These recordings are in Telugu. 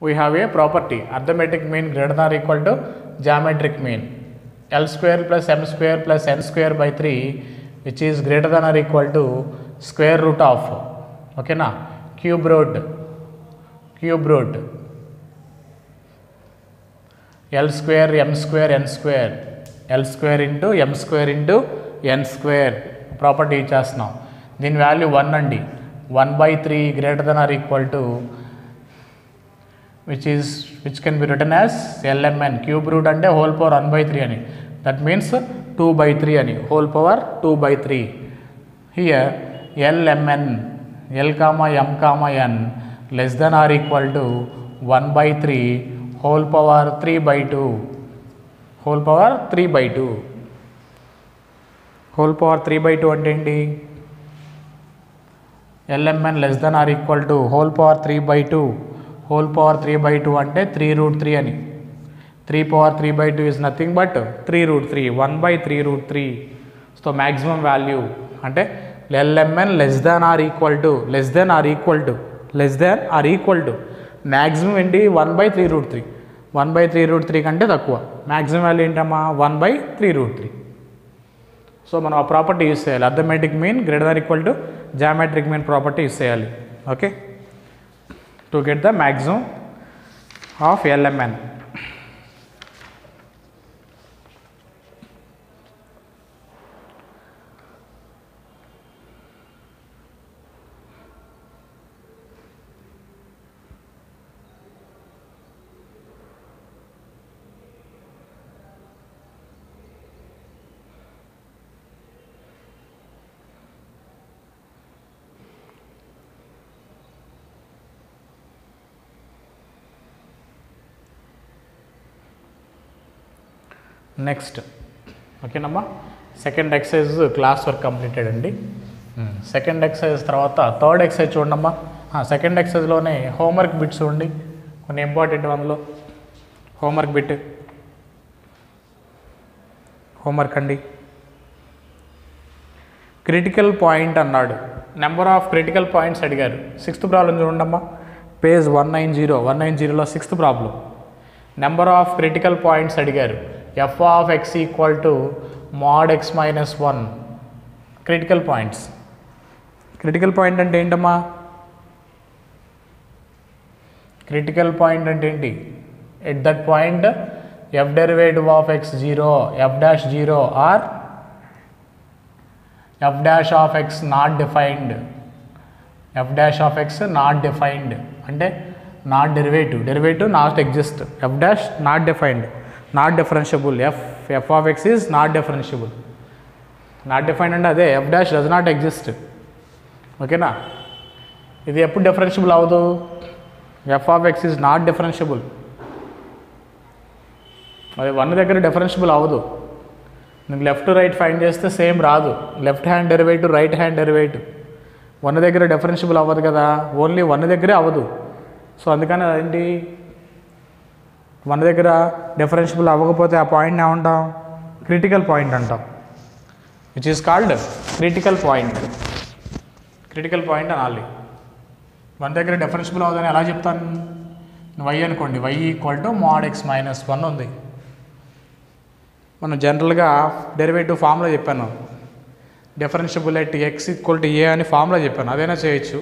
we have a property arithmetic mean greater than or equal to geometric mean. L square plus m square plus n square by 3 which is greater than or equal to square root of, okay na, cube root L square m square n square, L square into m square into n square property ఇచ్చేస్తున్నాం. దీని వాల్యూ 1 అండి. 1/3 greater than or equal to which can be written as LMN. Cube root అంటే హోల్ పవర్ 1/3 అని, దట్ మీన్స్ 2/3 అని, whole power 2/3. Here LMN L, M, N less than or equal to 1/3 whole power 3/2, whole power 3/2. Whole power 3/2 అంటే ఏంటి? LMN less than or equal to whole power 3/2, whole power 3/2 అంటే 3√3 అని. 3 power 3/2 is nothing but 3√3, 1/3√3. So maximum value అంటే LMN less than or equal to maximum ఏంటి? 1/3√3. 1/3√3 కంటే తక్కువ. మ్యాక్సిమం వాల్యూ ఏంటమ్మా? 1/3√3. సో మనం ఆ ప్రాపర్టీ యూస్ చేయాలి. Arithmetic mean greater than equal to geometric mean property use చేయాలి. Okay, to get the maximum of LMN. Next ఓకేనమ్మా, second exercise class work completed అండి. సెకండ్ ఎక్సర్సైజ్ తర్వాత థర్డ్ ఎక్సర్సైజ్ చూడమ్మా. సెకండ్ ఎక్సర్సైజ్లోనే హోంవర్క్ బిట్స్ చూడండి, కొన్ని ఇంపార్టెంట్ అందులో. హోంవర్క్ అండి. క్రిటికల్ పాయింట్ అన్నాడు, నెంబర్ ఆఫ్ క్రిటికల్ పాయింట్స్ అడిగారు. 6th ప్రాబ్లం చూడండమ్మా, పేజ్ 190లో 6th problem. Number of critical points అడిగారు. f of x equal to mod x minus 1. Critical points. Critical point అంటే ఏంటమ్మా? క్రిటికల్ పాయింట్ అంటే ఏంటి? At that point f derivative of x 0, f dash 0 or f dash of x not defined. f dash of x not defined అంటే not derivative not exist. f dash not defined, not differentiable. f of x is not differentiable. not defined అంటే అదే f dash does not exist. ఓకేనా? ఇది ఎప్పుడు డిఫరెన్షియబుల్ అవ్వదు? f of x is not differentiable. అది 1 దగ్గర డిఫరెన్షియబుల్ అవ్వదు. నీకు లెఫ్ట్ రైట్ ఫైండ్ చేస్తే సేమ్ రాదు. Left hand derivative, right hand derivative 1 దగ్గర డిఫరెన్షియబుల్ అవ్వదు కదా, ఓన్లీ 1 దగ్గరే అవ్వదు. సో అందుకని అదేంటి, 1 దగ్గర డిఫరెన్షియబుల్ అవ్వకపోతే ఆ పాయింట్ని ఏమంటాం? క్రిటికల్ పాయింట్ అంటాం. Which is called critical point. Critical point అనాలి. 1 దగ్గర డిఫరెన్షియబుల్ అవ్వదని ఎలా చెప్తాను? y అనుకోండి, y equal to mod x minus 1 ఉంది. మనం జనరల్గా డెరివేటివ్ ఫార్ములా చెప్పాను, differentiable at x equal to a అని ఫార్ములా చెప్పాను. అదైనా చేయొచ్చు.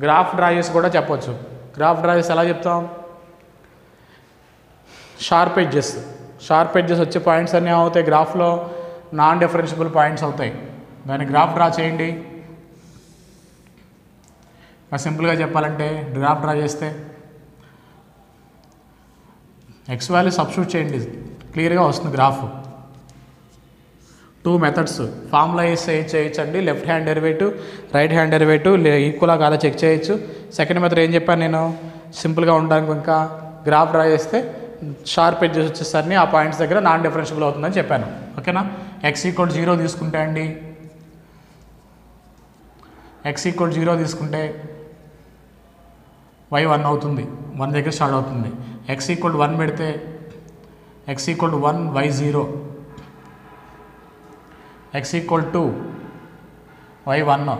గ్రాఫ్ డ్రా చేసి కూడా చెప్పొచ్చు. గ్రాఫ్ డ్రా చేసి ఎలా చెప్తాం? షార్ప్ ఎడ్జెస్ వచ్చే పాయింట్స్ అన్నీ అవుతాయి గ్రాఫ్లో, నాన్ డిఫరెన్షియబుల్ పాయింట్స్ అవుతాయి. దాన్ని గ్రాఫ్ డ్రా చేయండి. సింపుల్గా చెప్పాలంటే గ్రాఫ్ డ్రా చేస్తే ఎక్స్ వాల్యూ సబ్స్టిట్యూట్ చేయండి, క్లియర్గా వస్తుంది గ్రాఫ్. 2 మెథడ్స్ ఫార్ములా వేస్తే చేయొచ్చండి. Left hand derivative, right hand derivative ఈక్వల్గా కాదా చెక్ చేయొచ్చు. సెకండ్ మెథడ్ ఏం చెప్పాను నేను, సింపుల్గా ఉండడానికి ఇంకా గ్రాఫ్ డ్రా చేస్తే షార్ప్ ఎడ్జెస్ వచ్చేసరికి ఆ పాయింట్స్ దగ్గర నాన్ డిఫరెన్షియబుల్ అవుతుందని చెప్పాను. ఓకేనా? x ఈక్వల్ 0 తీసుకుంటే అండి, x ఈక్వల్ 0 తీసుకుంటే y 1 అవుతుంది, 1 దగ్గర స్టార్ట్ అవుతుంది. x ఈక్వల్ 1 పెడితే x equal 1 y 0, x equal 2 y 1,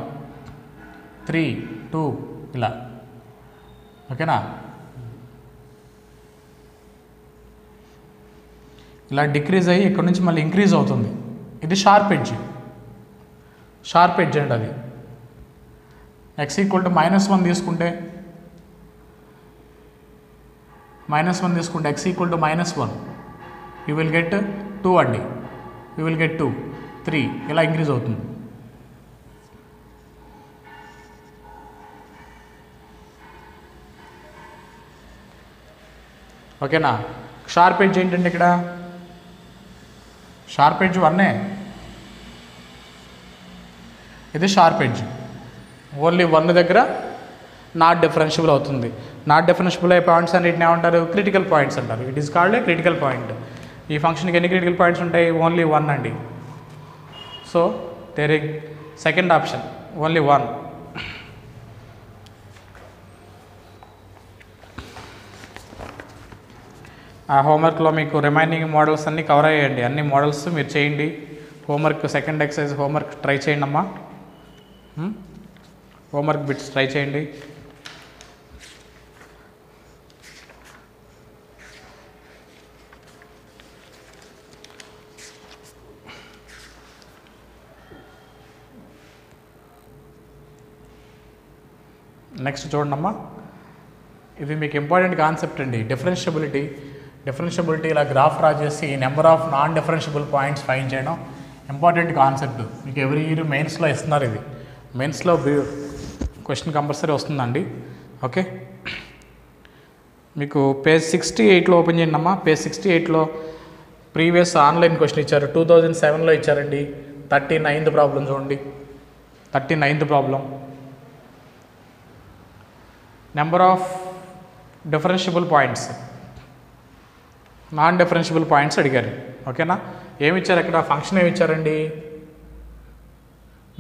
3 2 ఇలా. ఓకేనా? ఇలా డిక్రీజ్ అయ్యి ఇక్కడ నుంచి మళ్ళీ ఇంక్రీజ్ అవుతుంది. ఇది షార్ప్ ఎడ్జ్ అండి. అది x ఈక్వల్ టు -1 తీసుకుంటే x equal to -1 you will get 2 అండి. యూ విల్ గెట్ 2, 3 ఇలా ఇంక్రీజ్ అవుతుంది. ఓకేనా. షార్ప్ ఎడ్జ్ ఏంటంటే ఇక్కడ షార్ప్ ఎడ్జ్ 1, ఇది షార్ప్ ఎడ్జ్. ఓన్లీ 1 దగ్గర నాట్ డిఫరెన్షియబుల్ అవుతుంది. నాట్ డిఫరెన్షియబుల్ అయ్యే పాయింట్స్ అన్నిటిని ఏమంటారు? క్రిటికల్ పాయింట్స్ అంటారు. It is called a critical point. ఈ ఫంక్షన్కి ఎన్ని క్రిటికల్ పాయింట్స్ ఉంటాయి? ఓన్లీ 1 అండి. So there is second option only 1. ఆ హోంవర్క్లో మీకు రిమైనింగ్ మోడల్స్ అన్నీ కవర్ అయ్యాయండి. అన్ని మోడల్స్ మీరు చేయండి. Homework second exercise homework try చేయండి అమ్మా. హోంవర్క్ బిట్స్ ట్రై చేయండి. నెక్స్ట్ చూడండమ్మా, ఇది మీకు ఇంపార్టెంట్ కాన్సెప్ట్ అండి. డిఫరెన్షియబిలిటీ ఇలా గ్రాఫ్ డ్రా చేసి number of non differentiable points find చేయడం ఇంపార్టెంట్ కాన్సెప్ట్. మీకు ఎవ్రీ ఇయర్ మెయిన్స్లో ఇస్తున్నారు. ఇది మెయిన్స్లో క్వశ్చన్ కంపల్సరీ వస్తుందండి. ఓకే, మీకు పేజ్ 68లో ఓపెన్ చేయండి అమ్మా. పేజ్ 68లో ప్రీవియస్ ఆన్లైన్ క్వశ్చన్ ఇచ్చారు. 2007లో ఇచ్చారండి. 39th ప్రాబ్లం చూడండి. 39th problem, number of differentiable points, non differentiable points అడిగారు. ఓకేనా. ఏమి ఇచ్చారు అక్కడ? ఫంక్షన్ ఏమి ఇచ్చారండి?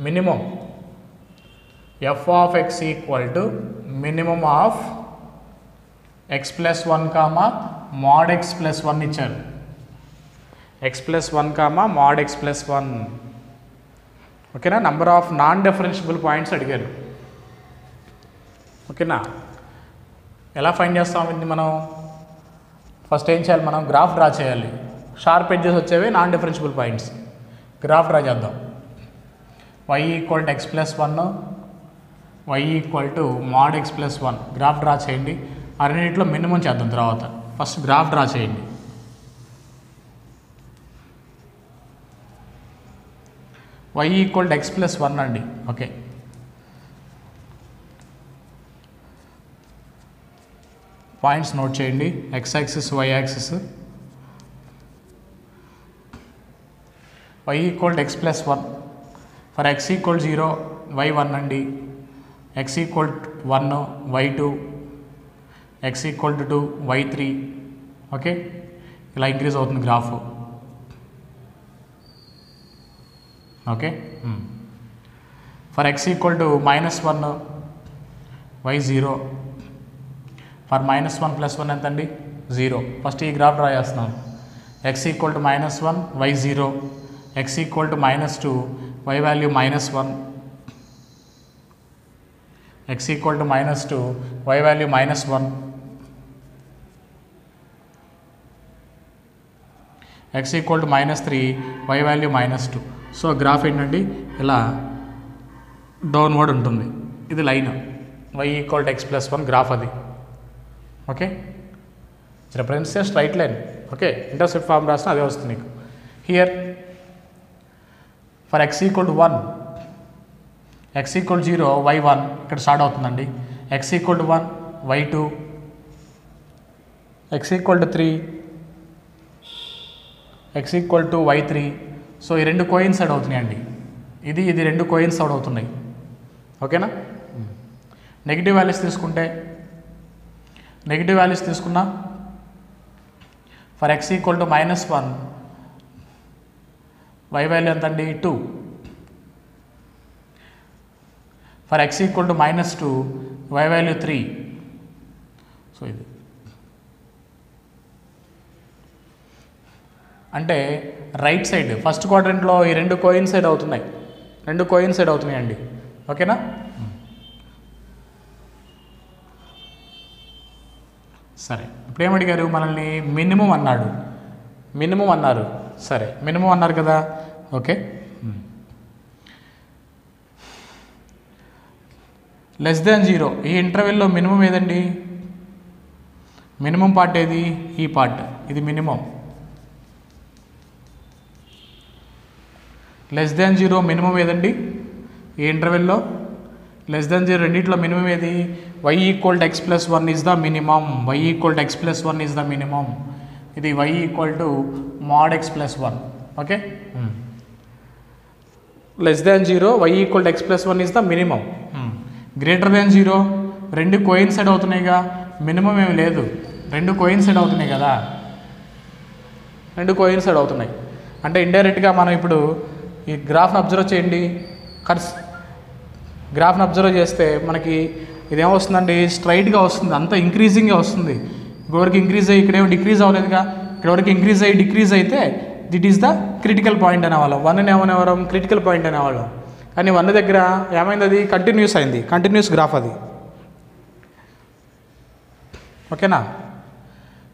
Minimum f of x equal to minimum of x plus 1 comma mod x plus 1 ఇచ్చారు. X plus 1 comma mod x plus 1. ఓకేనా. Number of non differentiable points అడిగారు. ఓకేనా. ఎలా ఫైండ్ చేస్తాం ఇది మనం? ఫస్ట్ ఏం చేయాలి? మనం గ్రాఫ్ డ్రా చేయాలి. షార్ప్ ఎడ్జెస్ వచ్చేవి non differentiable points. Graph draw చేద్దాం. y equal to x plus 1, y equal to mod x plus 1 graph draw చేయండి. ఆ రెండింటిలో మినిమం చేద్దాం. తర్వాత ఫస్ట్ గ్రాఫ్ డ్రా చేయండి. y equal to x plus 1 అండి. ఓకే, పాయింట్స్ నోట్ చేయండి. X axis, y axis. y equal to x plus 1 for x equal 0, y 1 అండి. X equal 1, y 2, x equal to 2, y 3. Okay, ఇలా ఇంక్రీజ్ అవుతుంది graph. Okay, for x equal to -1, y 0. For -1 plus 1 ఎంత అండి? 0. ఫస్ట్ ఈ గ్రాఫ్ డ్రా చేస్తున్నాం. X equal to -1, y 0. X equal to -2, y value -1. X equal to -2, y value -1. X equal to -3, y value -2. So graph ఏంటండి? ఇలా డౌన్వర్డ్ ఉంటుంది. ఇది line. Why equal to x plus 1 graph అది. Okay, represents a straight line. Okay, intercept form రాసిన అదే వస్తుంది నీకు. Here for x equal to 1, x equal 0, y 1 ఇక్కడ స్టార్ట్ అవుతుందండి. X equal to 1, y 2, x equal to 3, x equal to y 3. So ఈ రెండు కోయిన్సైడ్ అవుతున్నాయండి. ఇది రెండు కోయిన్సైడ్ అవుతున్నాయి. ఓకేనా. నెగిటివ్ వాల్యూస్ తీసుకున్నా for x equal to -1, y value ఎంత అండి? 2. For x equal to -2, y value 3. So ఇది అంటే రైట్ సైడ్ ఫస్ట్ క్వాడ్రంట్లో ఈ రెండు కోయిన్సైడ్ అవుతున్నాయండి. ఓకేనా. సరే, ఇప్పుడు ఏమడిగారు మనల్ని? మినిమం అన్నాడు. మినిమం అన్నారు, సరే మినిమం అన్నారు కదా, ఓకే. లెస్ దాన్ 0 ఈ ఇంటర్వెల్లో మినిమం ఏదండి, మినిమం పార్ట్ ఏది, ఈ పార్ట్, ఇది మినిమం. లెస్ దాన్ 0 మినిమం ఏదండి ఈ ఇంటర్వెల్లో, లెస్ దాన్ 0 రెండిట్లో మినిమం ఏది, y equal to x plus 1 is the minimum, y equal to x plus 1 is the minimum, ఇది y equal to mod x plus 1, okay. Less than 0 y equal to x plus 1 is the minimum. Greater than 0 రెండు కోయిన్సైడ్ అవుతున్నాయిగా, మినిమం ఏమి లేదు, రెండు కోయిన్సైడ్ అవుతున్నాయి కదా, రెండు కోయిన్సైడ్ అవుతున్నాయి అంటే ఇండైరెక్ట్గా మనం ఇప్పుడు ఈ గ్రాఫ్ని అబ్జర్వ్ చేయండి, గ్రాఫ్ని అబ్జర్వ్ చేస్తే మనకి ఇదేమొస్తుందండి, స్ట్రైట్గా వస్తుంది, అంతా ఇంక్రీజింగ్గా వస్తుంది. ఇక్కడివరకు ఇంక్రీజ్ అయ్యి ఇక్కడేమో డిక్రీజ్ అవ్వలేదుగా, ఇక్కడివరకు ఇంక్రీజ్ అయ్యి డిక్రీజ్ అయితే దిట్ ఈస్ ద క్రిటికల్ పాయింట్ అనేవాళ్ళం, 1ని ఏమనేవాళ్ళం క్రిటికల్ పాయింట్ అనేవాళ్ళం. కానీ 1 దగ్గర ఏమైంది, అది కంటిన్యూస్ అయింది, కంటిన్యూస్ గ్రాఫ్ అది, ఓకేనా.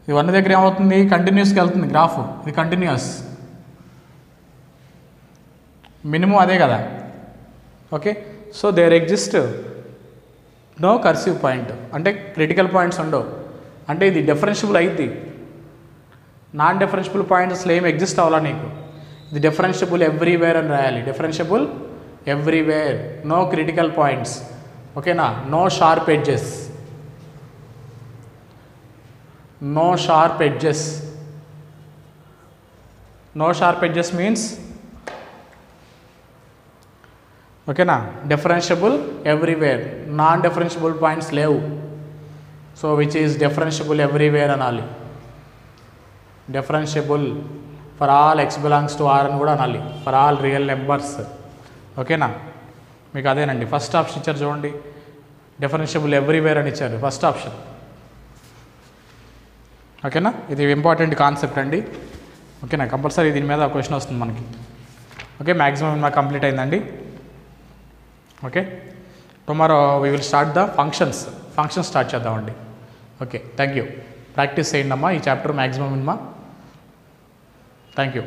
ఇది 1 దగ్గర ఏమవుతుంది, కంటిన్యూస్గా వెళ్తుంది గ్రాఫ్, ఇది కంటిన్యూస్, మినిమం అదే కదా, okay. So there exist no cursive point, అంటే క్రిటికల్ పాయింట్స్ ఉండవు, అంటే ఇది డిఫరెన్షియబుల్ అయింది, నాన్ డిఫరెన్షియబుల్ పాయింట్స్ అసలు ఏమి ఎగ్జిస్ట్ అవ్వాలా నీకు, ఇది డిఫరెన్షియబుల్ ఎవ్రీవేర్ అని రాయాలి, differentiable everywhere, no critical points, ఓకేనా. No sharp edges, no sharp edges, no sharp edges means, ఓకేనా, differentiable everywhere, non differentiable points లేవు, so which is differentiable everywhere అనాలి, differentiable for all x belongs to R అని కూడా అనాలి, ఫర్ ఆల్ రియల్ నెంబర్స్, ఓకేనా. మీకు అదేనండి ఫస్ట్ ఆప్షన్ ఇచ్చారు చూడండి, డిఫరెన్షియబుల్ ఎవ్రీవేర్ అని ఇచ్చారు ఫస్ట్ ఆప్షన్, ఓకేనా. ఇది ఇంపార్టెంట్ కాన్సెప్ట్ అండి, ఓకేనా. కంపల్సరీ దీని మీద క్వశ్చన్ వస్తుంది మనకి, ఓకే. మ్యాక్సిమం మాకు కంప్లీట్ అయిందండి, okay. Tomorrow we will start the functions start చేద్దామండి, ఓకే. Thank you. ప్రాక్టీస్ చేయండి అమ్మా ఈ chapter maximum minimum. Thank you.